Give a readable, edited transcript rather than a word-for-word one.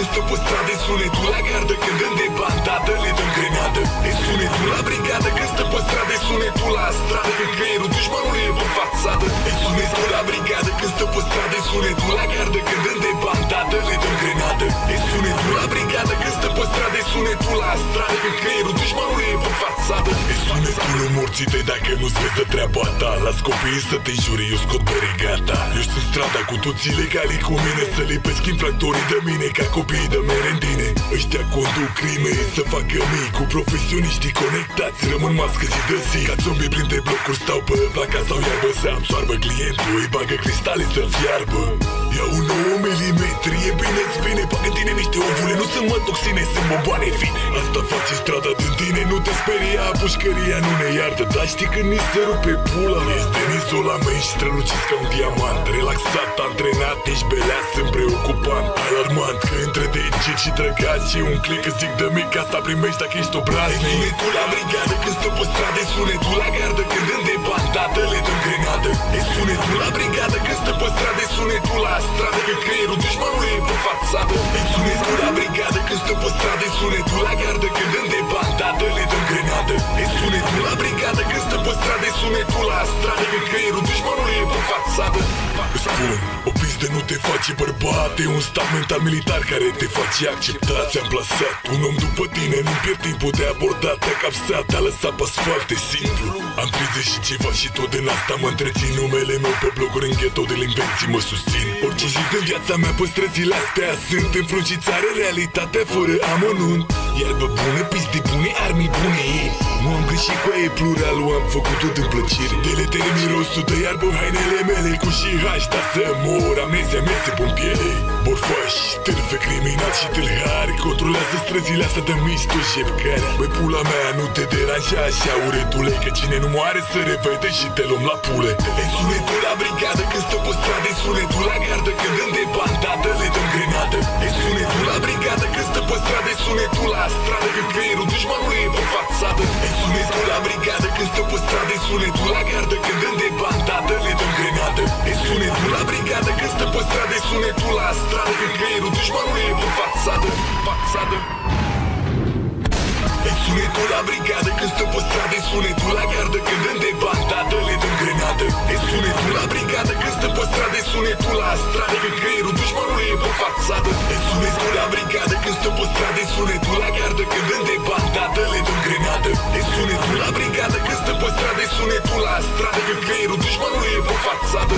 când stă pe stradă, sunetul la gardă când îndemn bandadă, le dăm grenadă. E sunetul la brigadă când stă pe stradă, sunetul la stradă când creierul dușmanului e pe fațadă. E sunetul la brigadă când stă pe stradă, sunetul la gardă când îndemn bandadă, le dăm grenadă. E sunetul la brigadă când stă pe stradă, sunetul la stradă când creierul dușmanului e pe fațadă. E sunetul morții tăi dacă nu-ți vezi de treaba ta. Las copiii să te înjure, eu scot berigata. Eu sunt strada cu toți ilegali cu mine, să lipesc infractorii de mine ca copiii de merendine. Ăștia conduc crime să facă mii, cu profesioniștii conectați rămân mască zi de zi. Ca zombie printre blocuri stau pe placa sau iarbă, să absoarbă clientul, îi bagă cristale să-ți iarbă. Iau 9 milimetri, e bine-ți vine, fac în tine niște ovule, nu sunt toxine, sunt bomboane fine. Asta face strada din tine, nu te speria, pușcăria nu ne iartă. Dar știi când ni se rupe pula, ești de izolament și străluciți ca un diamant. Relaxat, antrenat, ești beleas, sunt preocupant, alarmant. Că între deget și trăgați și un click îți zic de mic, asta primești dacă ești obraz. E sunetul la brigadă când stă pe stradă, e sunetul la gardă când îndemn bandadă, le dăm grenadă. E sunetul la brigadă când stă pe stradă, e sunetul la stradă când creierul dușmanului e pe fațadă. E sunetul la brigadă când stă pe stradă, e sunetul la gardă când îndemn bandadă, le dăm grenadă. E sunetul la brigadă când stă pe stradă, e sunetul la stradă când creierul dușmanului e pe fațadă. Îți spun, o pizdă nu te face bărbat, e un stat mental militar care te face acceptat. Ți-am plasat un om după tine, nu-mi pierd timpul de abordat. Te-a capsat, te-a lăsat pe asfalt, e simplu. Am 30 și ceva și tot din asta mă întrețin. Numele meu pe bloguri în ghetto de invenții mă susțin. Orice zi din viața mea pe străzile astea sunt înfrunzițare, realitatea fără amănunt. Iarbă bună, piste bune, armii bune. Nu am greșit cu aia, e plural, am făcut-o din plăcere. Deletere mirosul de iarbă, hainele mele cu și hașta să mor, amnezia mea se pun piele. Borfași, târfe, criminali și tâlhari controlează străzile astea de misto șepcare. Băi, pula mea, nu te deranja așa, uretule, că cine nu moare să revede și te luăm la pule. E sunetul la brigadă când stă pe stradă, e sunetul la gardă când îndemn bandadă, le dăm grenadă. E sunetul la brigadă când stă pe stradă, e sunetul la stradă când creierul dușmanului e pe fațadă. E sunetul la brigadă când stă pe stradă, e sunetul la gardă când îndemn bandadă, le dăm grenadă. E sunetul la brigadă când stă pe stradă, e sunetul la stradă când creierul dușmanului e pe fațadă. E sunetul la brigadă când stă pe stradă, e sunetul la gardă când îndemn bandadă, le dăm grenadă. E sunetul la brigadă când stă pe stradă, e sunetul la stradă când creierul dușmanului e pe fațadă. E sunetul la brigadă când stă pe stradă, e sunetul la gardă când îndemn bandadă, le dăm grenadă. E sunetul la brigadă când stă pe stradă, e sunetul la stradă când creierul dușmanului e pe fațadă.